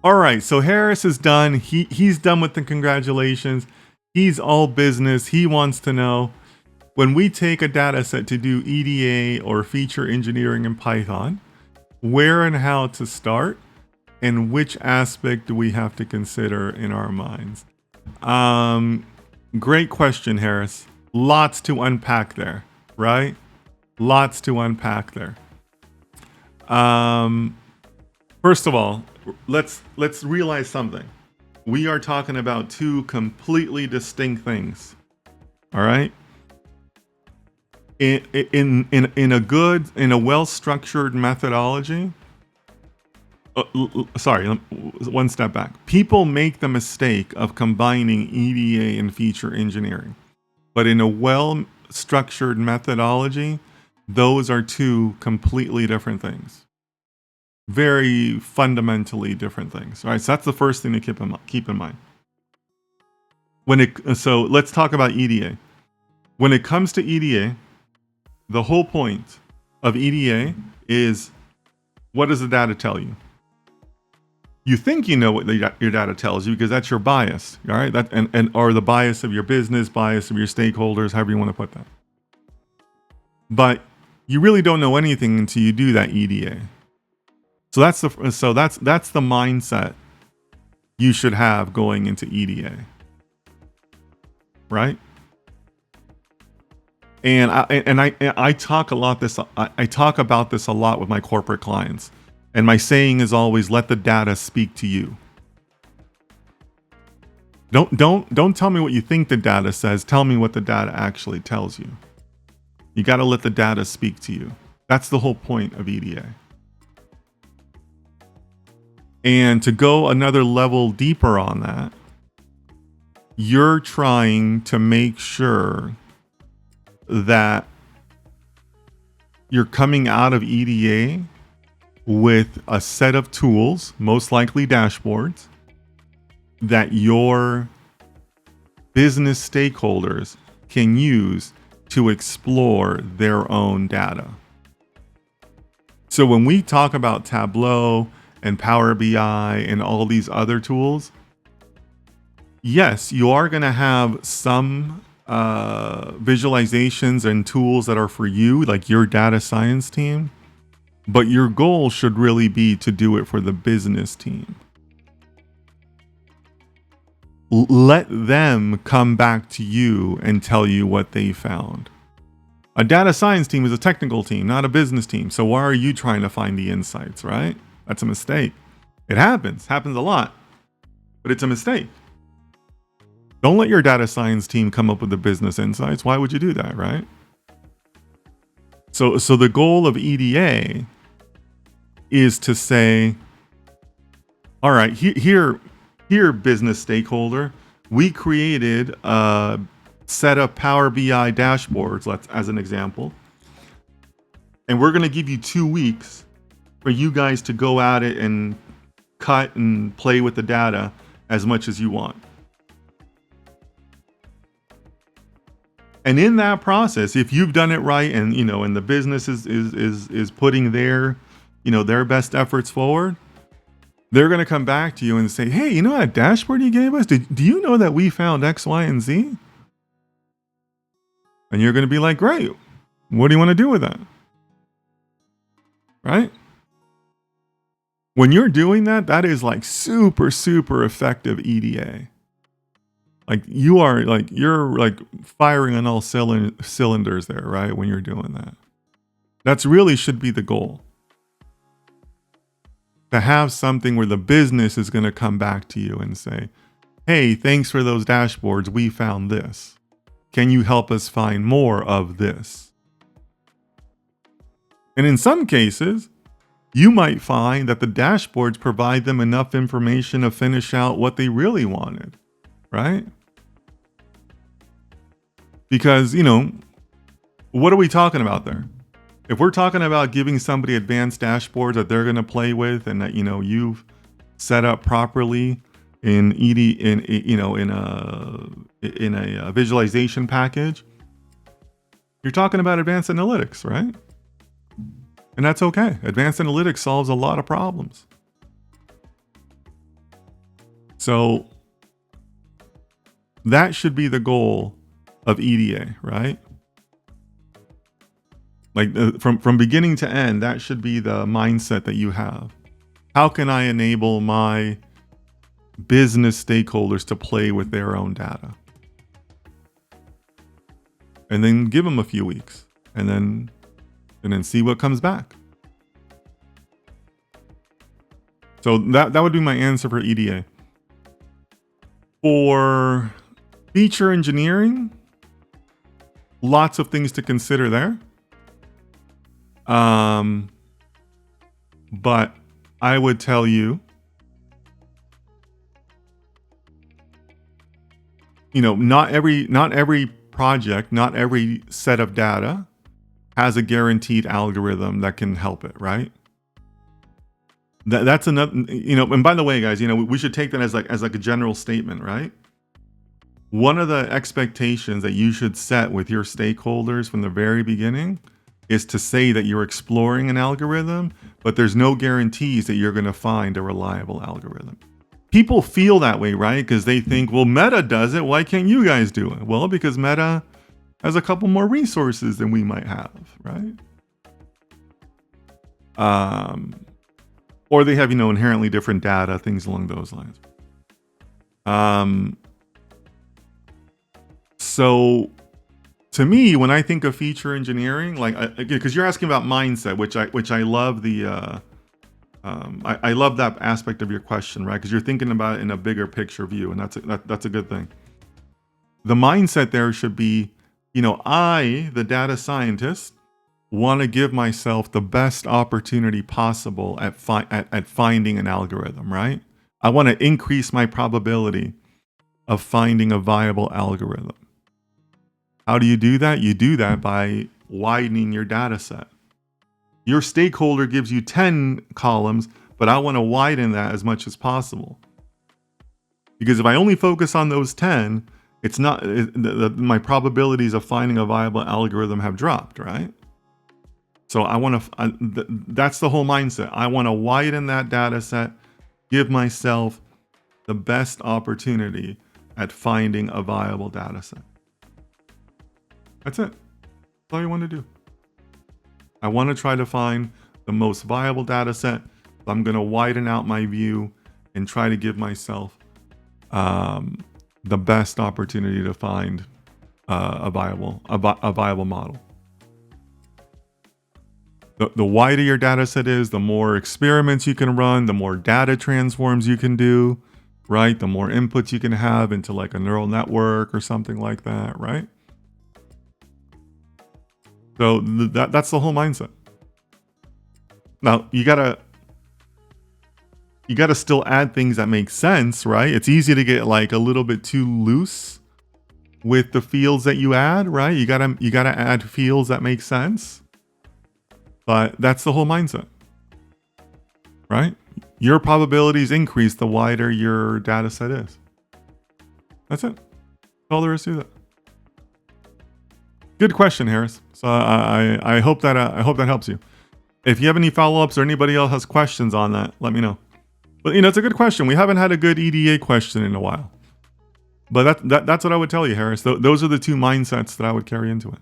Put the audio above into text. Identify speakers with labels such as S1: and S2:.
S1: All right, so Harris is done. He's done with the congratulations. He's all business. He wants to know, when we take a data set to do EDA or feature engineering in Python, where and how to start, and which aspect do we have to consider in our minds? Great question, Harris. Lots to unpack there, right? Lots to unpack there. First of all, let's realize something. We are talking about two completely distinct things. All right. In a well-structured methodology. Sorry, one step back. People make the mistake of combining EDA and feature engineering, but in a well-structured methodology, those are two completely different things. Very fundamentally different things. All right, so that's the first thing to keep in mind. So let's talk about EDA. When it comes to EDA, the whole point of EDA is, what does the data tell you? You think you know what your data tells you because that's your bias, all right? Or the bias of your business, bias of your stakeholders, however you want to put that. But you really don't know anything until you do that EDA. So that's the mindset you should have going into EDA, right? And I talk about this a lot with my corporate clients, and my saying is always, let the data speak to you. Don't tell me what you think the data says. Tell me what the data actually tells you. You got to let the data speak to you. That's the whole point of EDA. And to go another level deeper on that, you're trying to make sure that you're coming out of EDA with a set of tools, most likely dashboards, that your business stakeholders can use to explore their own data. So when we talk about Tableau and Power BI and all these other tools, yes, you are going to have some visualizations and tools that are for you, like your data science team, but your goal should really be to do it for the business team. Let them come back to you and tell you what they found. A data science team is a technical team, not a business team. So why are you trying to find the insights, right? That's a mistake. It happens a lot, but it's a mistake. Don't let your data science team come up with the business insights. Why would you do that, right? So the goal of EDA is to say, all right, here, business stakeholder, we created a set of Power BI dashboards, as an example, and we're going to give you 2 weeks for you guys to go at it and cut and play with the data as much as you want. And in that process, if you've done it right, and and the business is putting their best efforts forward, they're going to come back to you and say, hey, that dashboard you gave us, do you know that we found X, Y, and Z? And you're going to be like, great, what do you want to do with that? Right? When you're doing that, that is like super, super effective EDA. Like you're firing on all cylinders there, right? When you're doing that, that's really should be the goal. To have something where the business is going to come back to you and say, hey, thanks for those dashboards. We found this. Can you help us find more of this? And in some cases, you might find that the dashboards provide them enough information to finish out what they really wanted, right? Because, what are we talking about there? If we're talking about giving somebody advanced dashboards that they're going to play with, and that you've set up properly in in a visualization package, you're talking about advanced analytics, right? And that's okay. Advanced analytics solves a lot of problems. So that should be the goal of EDA, right? Like from beginning to end, that should be the mindset that you have. How can I enable my business stakeholders to play with their own data? And then give them a few weeks and then see what comes back. So that would be my answer for EDA. For feature engineering, lots of things to consider there. But I would tell you, not every project, not every set of data has a guaranteed algorithm that can help it, right? That's another, and by the way, guys, we should take that as like a general statement, right? One of the expectations that you should set with your stakeholders from the very beginning is to say that you're exploring an algorithm, but there's no guarantees that you're going to find a reliable algorithm. People feel that way, right? Because they think, well, Meta does it. Why can't you guys do it? Well, because Meta has a couple more resources than we might have, right? Or they have, inherently different data, things along those lines. So to me, when I think of feature engineering, because you're asking about mindset, which I love I love that aspect of your question, right? Because you're thinking about it in a bigger picture view, and that's a good thing. The mindset there should be, I, the data scientist, want to give myself the best opportunity possible at finding an algorithm, right? I want to increase my probability of finding a viable algorithm. How do you do that? You do that by widening your data set. Your stakeholder gives you 10 columns, but I want to widen that as much as possible. Because if I only focus on those 10, my probabilities of finding a viable algorithm have dropped, right? So that's the whole mindset. I want to widen that data set, give myself the best opportunity at finding a viable data set. That's it. That's all you want to do. I want to try to find the most viable data set. I'm going to widen out my view and try to give myself the best opportunity to find a viable model. The wider your data set is, the more experiments you can run, the more data transforms you can do, right? The more inputs you can have into like a neural network or something like that, right? So that's the whole mindset. Now you gotta still add things that make sense, right? It's easy to get like a little bit too loose with the fields that you add, right? You gotta add fields that make sense. But that's the whole mindset, right? Your probabilities increase the wider your data set is. That's it. That's all there is to that. Good question, Harris. So I hope that helps you. If you have any follow-ups or anybody else has questions on that, let me know. But it's a good question. We haven't had a good EDA question in a while. But that's what I would tell you, Harris. Those are the two mindsets that I would carry into it.